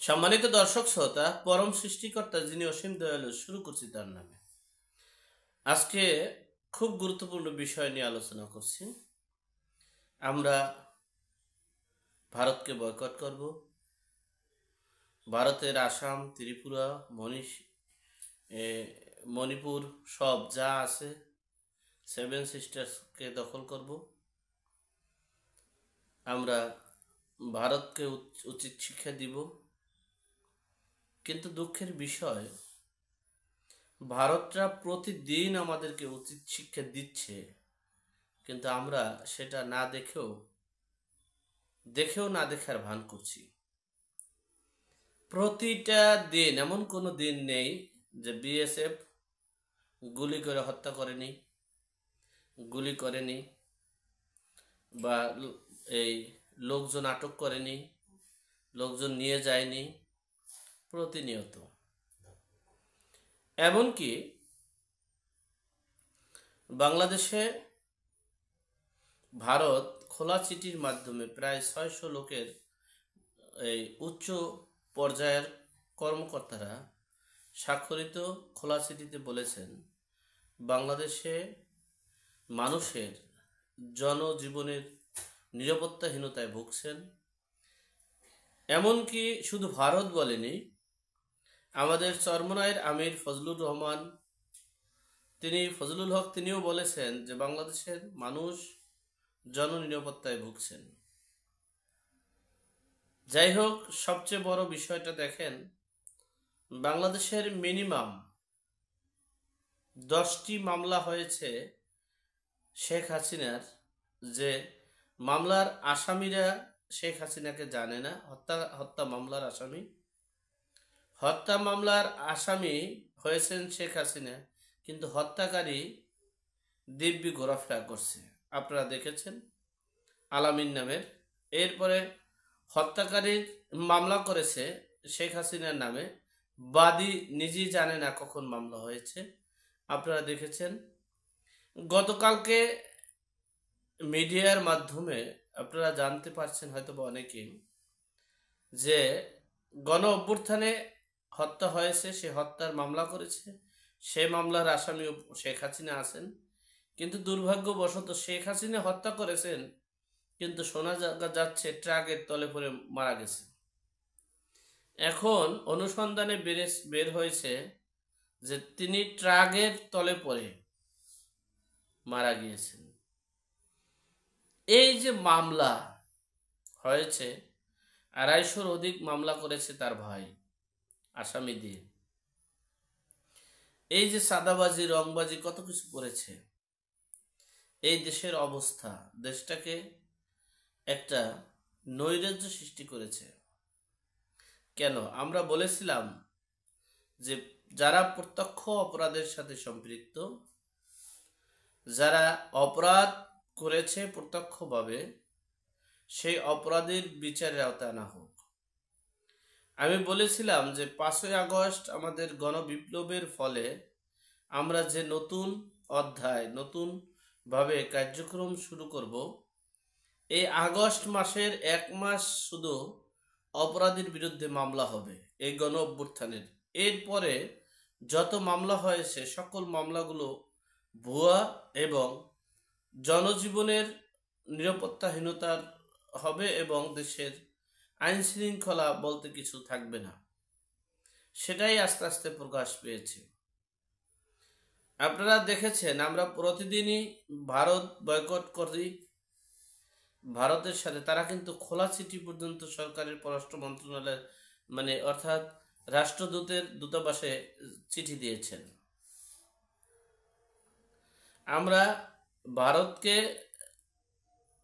সম্মানিত দর্শক শ্রোতা, পরম সৃষ্টিকর্তা যিনি অসীম দয়ালু, শুরু করছি তার নামে। আজকে খুব গুরুত্বপূর্ণ বিষয় নিয়ে আলোচনা করছি। আমরা ভারতকে বয়কট করব। ভারতের আসাম, ত্রিপুরা, মণিপুর সব যা আছে, 7 সিস্টার্সকে দখল করব। আমরা ভারতকে উচিত শিক্ষা দিব। কিন্তু দুঃখের বিষয়, ভারতরা প্রতিদিন আমাদেরকে উচিত শিক্ষা দিচ্ছে, কিন্তু আমরা সেটা না দেখেও না দেখার ভান করছি। প্রতিটা দিন, এমন কোনো দিন নেই যে বিএসএফ গুলি করে হত্যা করেনি, গুলি করেনি বা এই লোকজন আটক করেনি, লোকজন নিয়ে যায়নি। প্রতিনিয়ত, এমনকি বাংলাদেশে ভারত খোলা চিঠির মাধ্যমে প্রায় 600 লোকের এই উচ্চ পর্যায়ের কর্মকর্তারা স্বাক্ষরিত খোলা চিঠিতে বলেছেন, বাংলাদেশে মানুষের জনজীবনের নিরাপত্তাহীনতায় ভুগছেন। এমনকি শুধু ভারত বলেনি, আমাদের চরমনাইয়ের আমির ফজলুল হক তিনিও বলেছেন যে বাংলাদেশের মানুষ জননিরাপত্তায় ভুগছেন। যাই হোক, সবচেয়ে বড় বিষয়টা দেখেন, বাংলাদেশের মিনিমাম 10টি মামলা হয়েছে শেখ হাসিনার, যে মামলার আসামিরা শেখ হাসিনাকে জানে না। হত্যা মামলার আসামি হয়েছেন শেখ হাসিনা, কিন্তু হত্যাকারী দিব্যি ঘোরাফেরা করছে। আপনারা দেখেছেন আলামিন নামের। এরপরে হত্যাকারীর মামলা করেছে শেখ হাসিনার নামে, বাদী নিজেই জানে না কখন মামলা হয়েছে। আপনারা দেখেছেন গতকালকে মিডিয়ার মাধ্যমে আপনারা জানতে পারছেন হয়তো বা অনেকেই, যে গণ অভ্যুত্থানে হত্যা হয়েছে, সে হত্যার মামলা করেছে, সে মামলার আসামি শেখ হাসিনা আছেন। কিন্তু দুর্ভাগ্যবশত শেখ হাসিনা হত্যা করেছেন, কিন্তু শোনা যাচ্ছে ট্রাকের তলে পড়ে মারা গেছে। এখন অনুসন্ধানে বের হয়েছে যে তিনি ট্রাকের তলে পড়ে মারা গিয়েছেন। এই যে মামলা হয়েছে, 250-র অধিক মামলা করেছে তার ভাই আসামি দিয়ে। এই যে সাদাবাজি, রংবাজি, কত কিছু করেছে। এই দেশের অবস্থা দেশটাকে একটা নৈরাজ্য সৃষ্টি করেছে। কেন? আমরা বলেছিলাম যে যারা প্রত্যক্ষ অপরাধের সাথে সম্পৃক্ত, যারা অপরাধ করেছে প্রত্যক্ষভাবে, সেই অপরাধের বিচারের আওতায় আনা হোক। আমি বলেছিলাম যে 5ই আগস্ট আমাদের গণবিপ্লবের ফলে আমরা যে নতুন অধ্যায়, নতুনভাবে কার্যক্রম শুরু করব, এই আগস্ট মাসের 1 মাস শুধু অপরাধীর বিরুদ্ধে মামলা হবে এই গণ অভ্যুত্থানের। এরপরে যত মামলা হয়েছে সকল মামলাগুলো ভুয়া এবং জনজীবনের নিরাপত্তাহীনতার হবে এবং দেশের আইন শৃঙ্খলা বলতে কিছু থাকবে না। সেটাই আস্তে আস্তে প্রকাশ পেয়েছে। আপনারা দেখেছেন আমরা প্রতিদিনই ভারত বয়কট করি। ভারতের সাথে তারা কিন্তু খোলা চিঠি পর্যন্ত সরকারের পররাষ্ট্র মন্ত্রণালয়ের অর্থাৎ রাষ্ট্রদূতের দূতাবাসে চিঠি দিয়েছেন। আমরা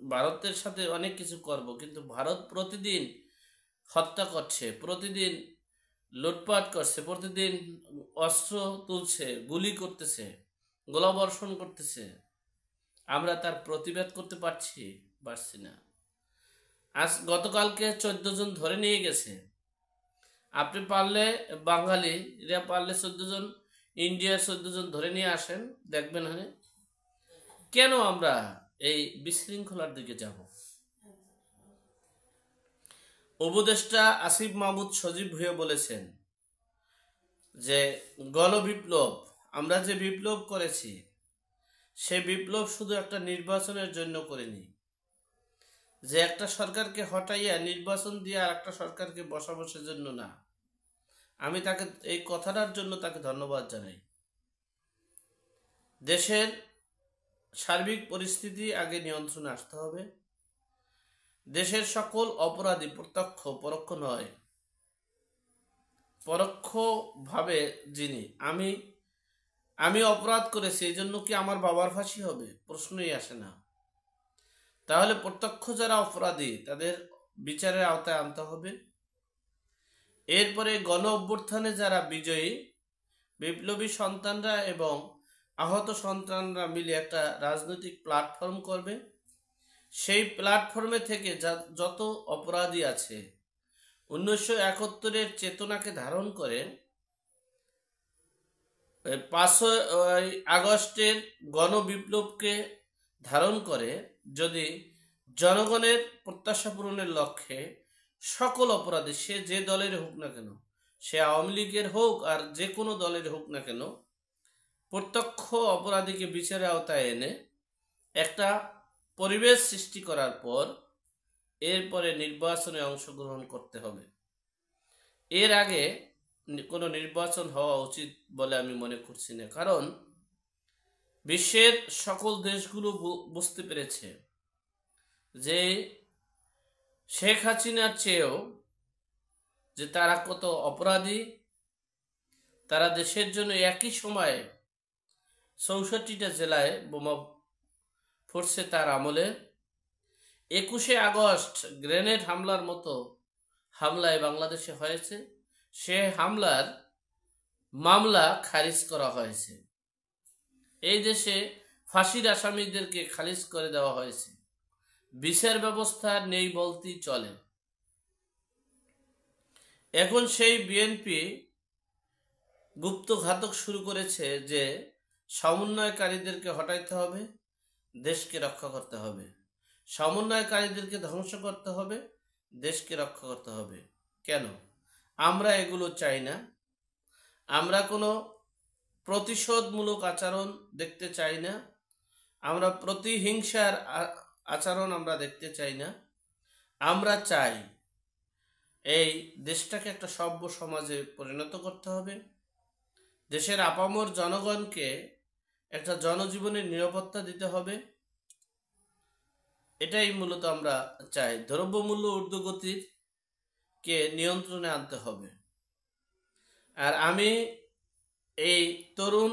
ভারতের সাথে অনেক কিছু করব, কিন্তু ভারত প্রতিদিন হত্যা করছে, প্রতিদিন লুটপাট করছে, প্রতিদিন অস্ত্র তুলছে, গুলি করতেছে, গোলাবর্ষণ করতেছে। আমরা তার প্রতিবাদ করতে পারছি না। গতকালকে 14 জন ধরে নিয়ে গেছে। আপনি পারলে, বাঙালিরা পারলে 14 জন, ইন্ডিয়ার 14 জন ধরে নিয়ে আসেন, দেখবেন। কেন আমরা এই বিশৃঙ্খলার দিকে যাব? উপদেষ্টা আসিফ মাহমুদ সজীব ভুঁইয়া বলেছেন যে গণবিপ্লব, আমরা যে বিপ্লব করেছি সে বিপ্লব শুধু একটা নির্বাচনের জন্য করিনি, যে একটা সরকারকে হটাইয়া নির্বাচন দিয়ে আর একটা সরকারকে বসাবো সেজন্য না। আমি তাকে এই কথাটার জন্য তাকে ধন্যবাদ জানাই। দেশের সার্বিক পরিস্থিতি আগে নিয়ন্ত্রণে আসতে হবে। দেশের সকল অপরাধী, প্রত্যক্ষ পরোক্ষ নয়, পরোক্ষভাবে যিনি, আমি অপরাধ করেছি এই জন্য কি আমার বাবার ফাঁসি হবে? প্রশ্নই আসে না। তাহলে প্রত্যক্ষ যারা অপরাধী তাদের বিচারের আওতায় আনতে হবে। এরপরে গণ অভ্যুত্থানে যারা বিজয়ী বিপ্লবী সন্তানরা এবং আহত সন্তানরা মিলে একটা রাজনৈতিক প্ল্যাটফর্ম করবে। সেই প্ল্যাটফর্মে থেকে যত অপরাধী আছে 1971-এর চেতনাকে ধারণ করে 5ই আগস্টের গণবিপ্লবকে ধারণ করে যদি জনগণের প্রত্যাশা পূরণের লক্ষ্যে সকল অপরাধী, সে যে দলের হোক না কেন, সে আওয়ামী লীগের হোক আর যে কোনো দলের হোক না কেন, প্রত্যক্ষ অপরাধীকে বিচারের আওতায় এনে একটা পরিবেশ সৃষ্টি করার পর এরপরে নির্বাচনে অংশগ্রহণ করতে হবে। এর আগে কোনো নির্বাচন হওয়া উচিত বলে আমি মনে করছি না। কারণ বিশ্বের সকল দেশগুলো বুঝতে পেরেছে যে শেখ হাসিনার চেয়েও যে তারা কত অপরাধী। তারা দেশের জন্য একই সময়ে 64টা জেলায় বোমা ফুটছে তার আমলে। 21শে আগস্ট গ্রেনেড হামলার মতো হামলায় বাংলাদেশে হয়েছে, সে হামলার মামলা খারিজ করা হয়েছে। এই দেশে ফাঁসির আসামিদেরকে খারিজ করে দেওয়া হয়েছে। বিচার ব্যবস্থা নেই বলতেই চলে। এখন সেই বিএনপি গুপ্ত ঘাতক শুরু করেছে যে সমন্বয়কারীদেরকে হটাইতে হবে, দেশকে রক্ষা করতে হবে। সমন্বয়কারীদেরকে ধ্বংস করতে হবে, দেশকে রক্ষা করতে হবে। কেন? আমরা এগুলো চাই না। আমরা কোনো প্রতিশোধমূলক আচরণ দেখতে চাই না। আমরা প্রতিহিংসার আচরণ আমরা দেখতে চাই না। আমরা চাই এই দেশটাকে একটা সভ্য সমাজে পরিণত করতে হবে। দেশের আপামর জনগণকে একটা জনজীবনের নিরাপত্তা দিতে হবে। এটাই মূলত আমরা চাই। দ্রব্যমূল্য ঊর্ধ্বগতির কে নিয়ন্ত্রণে আনতে হবে। আর আমি এই তরুণ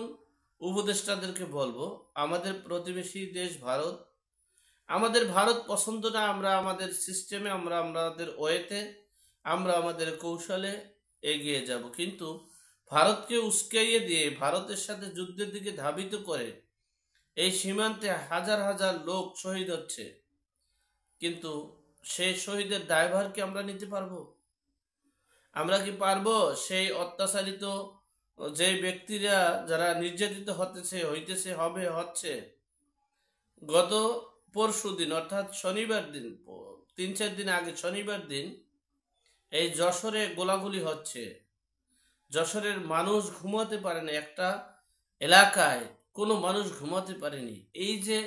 উপদেষ্টাদেরকে বলবো, আমাদের প্রতিবেশী দেশ ভারত, আমাদের ভারত পছন্দ না। আমরা আমাদের সিস্টেমে, আমরা আমাদের ওয়েতে, আমরা আমাদের কৌশলে এগিয়ে যাব। কিন্তু ভারতকে উস্কাইয়ে দিয়ে ভারতের সাথে যুদ্ধের দিকে ধাবিত করে এই সীমান্তে হাজার হাজার লোক শহীদ হচ্ছে, কিন্তু সেই শহীদের দায়ভার কি আমরা নিতে পারবো? আমরা কি পারবো সেই অত্যাচারিত যে ব্যক্তিরা যারা নির্যাতিত হইতেছে হচ্ছে গত পরশু দিন অর্থাৎ শনিবার দিন, 3-4 দিন আগে শনিবার দিন এই যশোরে গোলাগুলি হচ্ছে। যশোরের মানুষ ঘুমাতে পারে না, একটা এলাকায় কোনো মানুষ ঘুমাতে পারেনি। এই যে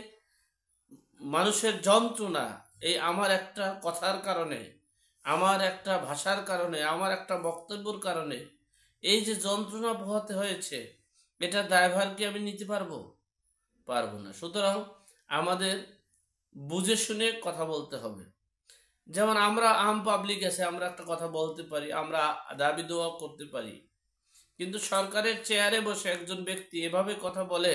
মানুষের যন্ত্রণা, এই আমার একটা কথার কারণে, আমার একটা ভাষার কারণে, আমার একটা বক্তব্যের কারণে এই যে যন্ত্রণা পোহাতে হয়েছে, এটা দায়ভার কি আমি নিতে পারবো? পারবো না। সুতরাং আমাদের বুঝে শুনে কথা বলতে হবে। যেমন আমরা আম পাবলিক আছে, আমরা একটা কথা বলতে পারি, আমরা দাবি দোয়া করতে পারি, কিন্তু সরকারের চেয়ারে বসে একজন ব্যক্তি এভাবে কথা বলে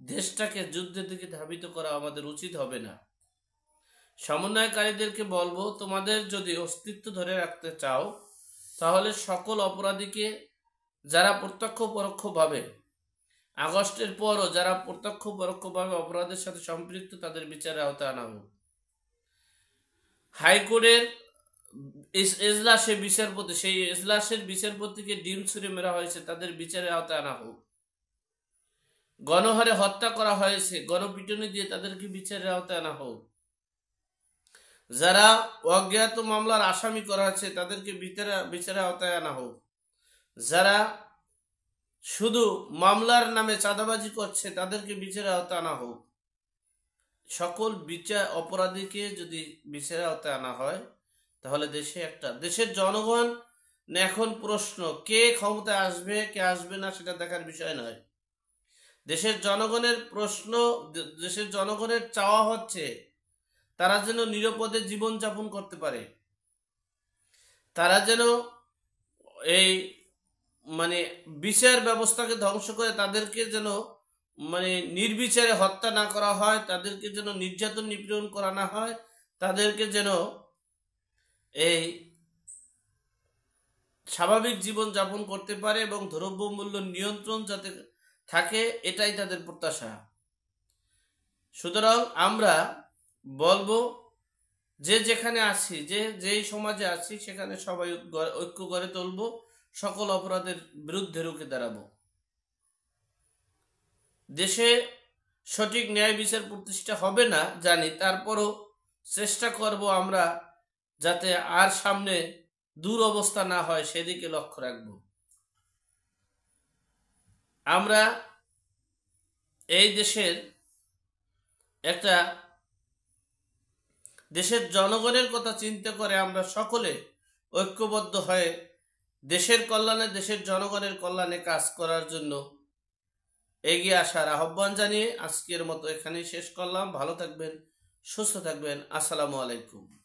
দেশটাকে যুদ্ধের দিকে ধাবিত করা আমাদের উচিত হবে না। সমন্বয়কারীদেরকে বলবো, তোমাদের যদি অস্তিত্ব ধরে রাখতে চাও তাহলে সকল অপরাধীকে, যারা প্রত্যক্ষ পরোক্ষভাবে আগস্টের পরও যারা প্রত্যক্ষ পরোক্ষভাবে অপরাধের সাথে সম্পৃক্ত, তাদের বিচারের আওতায় আনা হোক। হাইকোর্টের এজলাসে বিচারপতি, সেই এজলাসের বিচারপতিকে ডিম ছুঁড়ে মেরা হয়েছে, তাদের বিচারের আওতায় আনা হোক। গণহারে হত্যা করা হয়েছে, গণপিটুনি দিয়ে তাদেরকে বিচারের আওতায় আনা হোক। যারা অজ্ঞাত মামলার আসামি করা হচ্ছে তাদেরকে বিচারের আওতায় আনা হোক। যারা শুধু মামলার নামে চাঁদাবাজি করছে তাদেরকে বিচারের আওতায় আনা হোক। সকল অপরাধীকে যদি বিচারের আওতায় আনা হয় তাহলে দেশের জনগণ এখন প্রশ্ন, কে ক্ষমতায় আসবে কে আসবে না সেটা দেখার বিষয় নয়। দেশের জনগণের প্রশ্ন, দেশের জনগণের চাওয়া হচ্ছে তারা যেন নিরাপদে জীবনযাপন করতে পারে, তারা যেন এই বিচার ব্যবস্থাকে ধ্বংস করে তাদেরকে যেন নির্বিচারে হত্যা না করা হয়, তাদেরকে যেন নির্যাতন নিপীড়ন করা না হয়, তাদেরকে যেন এই স্বাভাবিক জীবন যাপন করতে পারে এবং দ্রব্যমূল্য নিয়ন্ত্রণ যাতে থাকে, এটাই তাদের প্রত্যাশা। সুতরাং আমরা বলবো যে যেখানে আছি, যেই সমাজে আছি সেখানে সবাই ঐক্য গড়ে তুলবো, সকল অপরাধের বিরুদ্ধে রুখে দাঁড়াবো। দেশে সঠিক ন্যায় বিচার প্রতিষ্ঠা হবে না জানি, তারপরও চেষ্টা করব আমরা যাতে আর সামনে দুরবস্থা না হয় সেদিকে লক্ষ্য রাখব। আমরা এই দেশের জনগণের কথা চিন্তা করে আমরা সকলে ঐক্যবদ্ধ হয়ে দেশের কল্যাণে, দেশের জনগণের কল্যাণে কাজ করার জন্য এগিয়ে আসার আহ্বান জানিয়ে আজকের মতো এখানেই শেষ করলাম। ভালো থাকবেন, সুস্থ থাকবেন। আসসালামু আলাইকুম।